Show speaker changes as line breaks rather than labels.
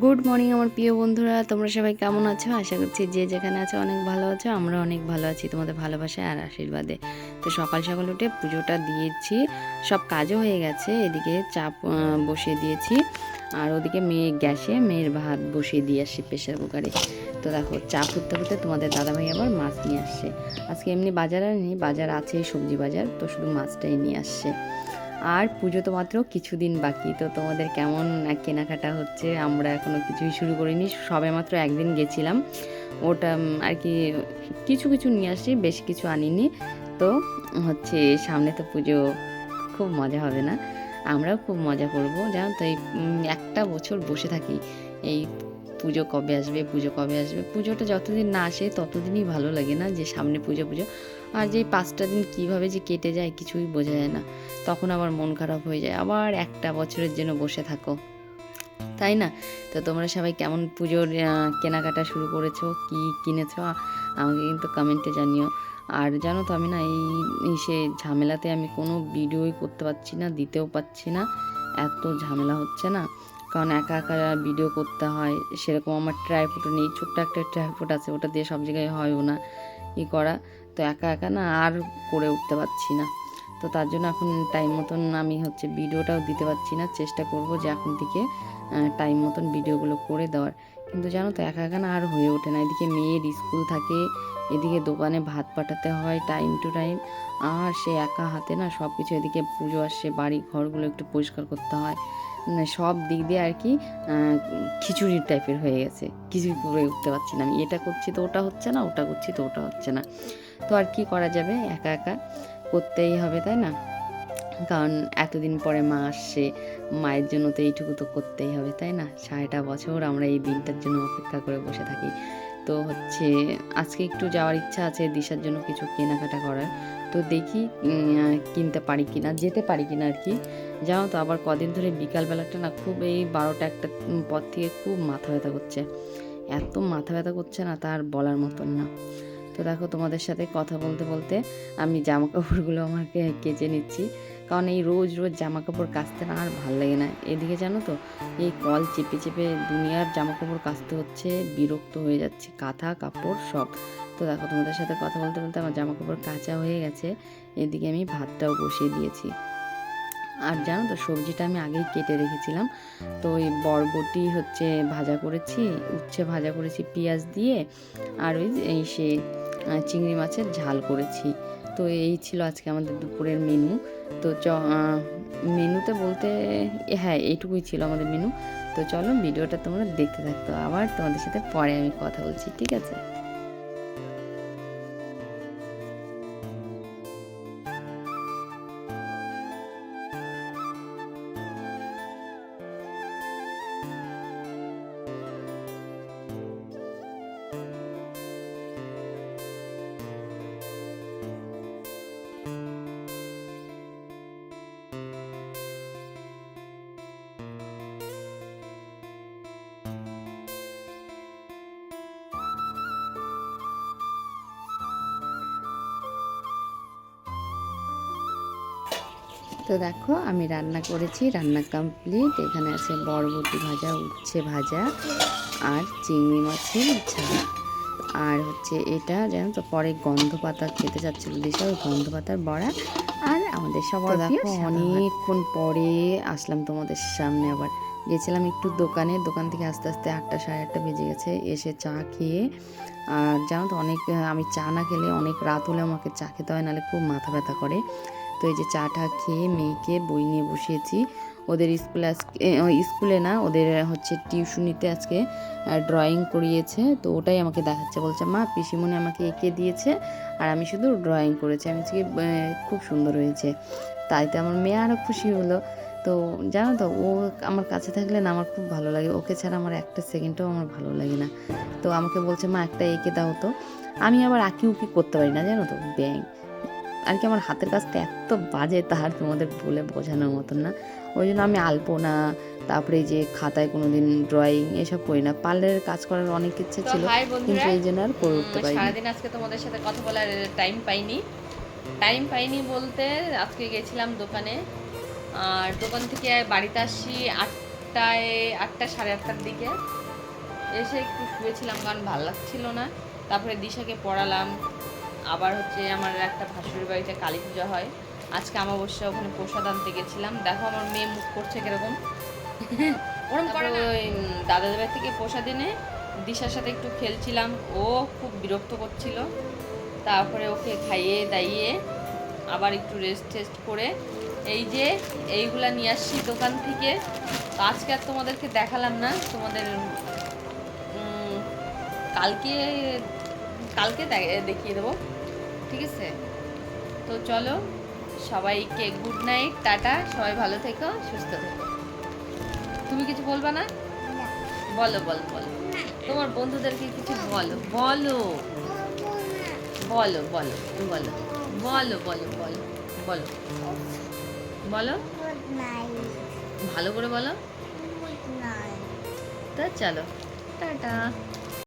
Good morning আমার প্রিয় বন্ধুরা, তোমরা সবাই কেমন আছো? আশা করছি যে যেখানে আছো অনেক ভালো আছো। আমরা অনেক ভালো আছি তোমাদের ভালোবাসায় আর আশীর্বাদে। তো সকাল সকাল উঠে পুজোটা দিয়েছি, সব কাজও হয়ে গেছে। এদিকে চা বসিয়ে দিয়েছি, আর ওদিকে গ্যাসে মেয়ের ভাত বসিয়ে দিয়ে আসছি প্রেশার কুকারে। তো দেখো চা ফুটতে ফুটতে তোমাদের দাদাভাই আবার মাছ নিয়ে আসছে। আজকে এমনি বাজার আর নেই, বাজার আছে সবজি বাজার, তো শুধু মাছটাই নিয়ে আসছে। আর পুজো তো মাত্র কিছুদিন বাকি, তো তোমাদের কেমন কেনাকাটা হচ্ছে? আমরা এখনও কিছুই শুরু করিনি, সবে মাত্র একদিন গেছিলাম, ওটা আর কি কিছু কিছু নিয়ে আসি, বেশ কিছু আনিনি। তো হচ্ছে সামনে তো পুজো, খুব মজা হবে না? আমরাও খুব মজা করব, জানো তো। এই একটা বছর বসে থাকি, এই পুজো কবে আসবে, পুজো কবে আসবে। পুজোটা যতদিন না আসে ততদিনই ভালো লাগে না, যে সামনে পুজো পুজো। আর যে 5টা দিন কীভাবে যে কেটে যায় কিছুই বোঝা যায় না, তখন আবার মন খারাপ হয়ে যায়, আবার একটা বছরের জন্য বসে থাকো, তাই না? তো তোমরা সবাই কেমন পুজোর কেনাকাটা শুরু করেছো, কি কিনেছো আমাকে কিন্তু কমেন্টে জানিও। আর জানো তো আমি না সে ঝামেলাতে আমি কোনো ভিডিওই করতে পারছি না, দিতেও পারছি না, এত ঝামেলা হচ্ছে না। কারণ একা একা ভিডিও করতে হয়, সেরকম আমার ট্রাইপডও নেই, ছোট্ট একটা ট্রাইপড আছে, ওটা দিয়ে সব জায়গায় হয়ও না করা। তো একা একা না আর করে উঠতে পারছি না। তো তার জন্য এখন টাইম মতন আমি হচ্ছে ভিডিওটাও দিতে পারছি না। চেষ্টা করব যে এখন থেকে টাইম মতন ভিডিওগুলো করে দেওয়ার। কিন্তু জানো তো একা একা না আর হয়ে ওঠে না। এদিকে মেয়ের স্কুল থাকে, এদিকে দোকানে ভাত পাঠাতে হয় টাইম টু টাইম, আর সে একা হাতে না সব কিছু। এদিকে পুজো আসছে, বাড়ি ঘরগুলো একটু পরিষ্কার করতে হয়, সব দিক দিয়ে আর কি খিচুড়ির টাইপের হয়ে গেছে। কিছুই করে উঠতে পারছি না আমি, এটা করছি তো ওটা হচ্ছে না, ওটা করছি তো ওটা হচ্ছে না। তো আর কি করা যাবে, একা একা করতেই হবে, তাই না? কারণ এতদিন পরে মা আসছে, মায়ের জন্য তো এইটুকু তো করতেই হবে, তাই না? সারাটা বছর আমরা এই দিনটার জন্য অপেক্ষা করে বসে থাকি। তো হচ্ছে আজকে একটু যাওয়ার ইচ্ছা আছে, দিশার জন্য কিছু কেনাকাটা করার। তো দেখি কিনতে পারি কিনা, যেতে পারি কিনা আর কি। জানো তো আবার কদিন ধরে বিকালবেলাটা না খুব, এই 12টা একটা পর থেকে খুব মাথা ব্যথা করছে, এত মাথা ব্যথা করছে না তার বলার মতন না। তো দেখো তোমাদের সাথে কথা বলতে বলতে আমি জামা কাপড়গুলো আমাকে কেচে নিচ্ছি, কারণ এই রোজ রোজ জামা কাপড় কাচতে না আর ভালো লাগে না। এদিকে জানো তো এই কল চেপে চেপে দুনিয়ার জামা কাপড় কাচতে হচ্ছে, বিরক্ত হয়ে যাচ্ছে, কাঁথা কাপড় সব। তো দেখো তোমাদের সাথে কথা বলতে বলতে আমার জামা কাপড় কাচা হয়ে গেছে, এদিকে আমি ভাতটাও বসিয়ে দিয়েছি। আর জানো তো সবজিটা আমি আগেই কেটে রেখেছিলাম। তো ওই বরবটি হচ্ছে ভাজা করেছি, উচ্ছে ভাজা করেছি পেঁয়াজ দিয়ে, আর ওই এই সে চিংড়ি মাছের ঝাল করেছি। তো এই ছিল আজকে আমাদের দুপুরের মেনু। তো মেনুতে বলতে হ্যাঁ এইটুকুই ছিল আমাদের মেনু। তো চলো ভিডিওটা তোমরা দেখতে থাকতো, আবার তোমাদের সাথে পরে আমি কথা বলছি, ঠিক আছে? তো দেখো আমি রান্না করেছি, রান্না কমপ্লিট। এখানে আছে বরবটি ভাজা, উচ্ছে ভাজা, আর চিংড়ি মাছের ঝাল। আর হচ্ছে এটা জানো তো পরে গন্ধ পাতা খেতে চাচ্ছিল দিশা, ওই গন্ধ পাতার বড়া, আর আমাদের সবার প্রিয় অনেকক্ষণ পরে আসলাম তোমাদের সামনে। আবার গেছিলাম একটু দোকানে, দোকান থেকে আস্তে আস্তে 8টা সাড়ে 8টা বেজে গেছে, এসে চা খেয়ে। আর জানো তো অনেক, আমি চা না খেলে অনেক রাত হলে আমাকে চা খেতে হয়, নাহলে খুব মাথা ব্যথা করে। তো এই যে চাটা খেয়ে মেয়েকে বই নিয়ে বসিয়েছি। ওদের স্কুলে না, ওদের হচ্ছে টিউশনিতে আজকে ড্রয়িং করিয়েছে, তো ওটাই আমাকে দেখাচ্ছে, বলছে মা পিসিমণি আমাকে এঁকে দিয়েছে আর আমি শুধু ড্রয়িং করেছি, আমি আজকে খুব সুন্দর হয়েছে। তাই তো আমার মেয়ে আরও খুশি হলো। তো জানো তো ও আমার কাছে থাকলে না আমার খুব ভালো লাগে, ওকে ছাড়া আমার একটা সেকেন্ডও আমার ভালো লাগে না। তো আমাকে বলছে মা একটা এঁকে দাও তো। আমি আবার আঁকি উকি করতে পারি না, জানো তো, ব্যাং আর কি, আমার হাতের কাজটা এত বাজে তার তোমাদের বলে বোঝানোর মতন না। ওই জন্য আমি আলপনা, তারপরে এই যে খাতায় কোনো দিন ড্রয়িং এসব করি না। পার্লারের কাজ করার অনেক ইচ্ছে ছিল, কিন্তু এই জন্য আর করে উঠতে পারি।
সারাদিন আজকে তোমাদের সাথে কথা বলার টাইম পাইনি বলতে আজকে গেছিলাম দোকানে, আর দোকান থেকে বাড়িতে আসছি আটটা সাড়ে আটটার দিকে এসে একটু শুয়েছিলাম, কারণ ভালো লাগছিল না। তারপরে দিশাকে পড়ালাম। আবার হচ্ছে আমার একটা ভাসুরের বাড়িতে কালী পূজা হয়, আজকে অমাবস্যা, ওখানে প্রসাদ আনতে গেছিলাম। দেখো আমার মেয়ে মুখ করছে কিরকম, ওরম করে না। ওই দাদাদের বাড়ি থেকে প্রসাদ এনে দিশার সাথে একটু খেলছিলাম, ও খুব বিরক্ত করছিল। তারপরে ওকে খাইয়ে দাইয়ে আবার একটু রেস্ট টেস্ট করে এই যে এইগুলা নিয়ে আসছি দোকান থেকে। তো আজকে আর তোমাদেরকে দেখালাম না, তোমাদের কালকে কালকে দেখিয়ে দেবো, ঠিক আছে? তো চলো, সবাইকে গুড নাইট, টাটা, সবাই ভালো থেকো, সুস্থ থেকো। তুমি কিছু বলবা না? বলো বলো বলো, তোমার বন্ধুদেরকে কিছু বলো, বলো বলো বলো বলো বলো বলো বলো বলো বলো,
Good night.
ভালো করে বলো।
Good night.
তো চলো, টাটা।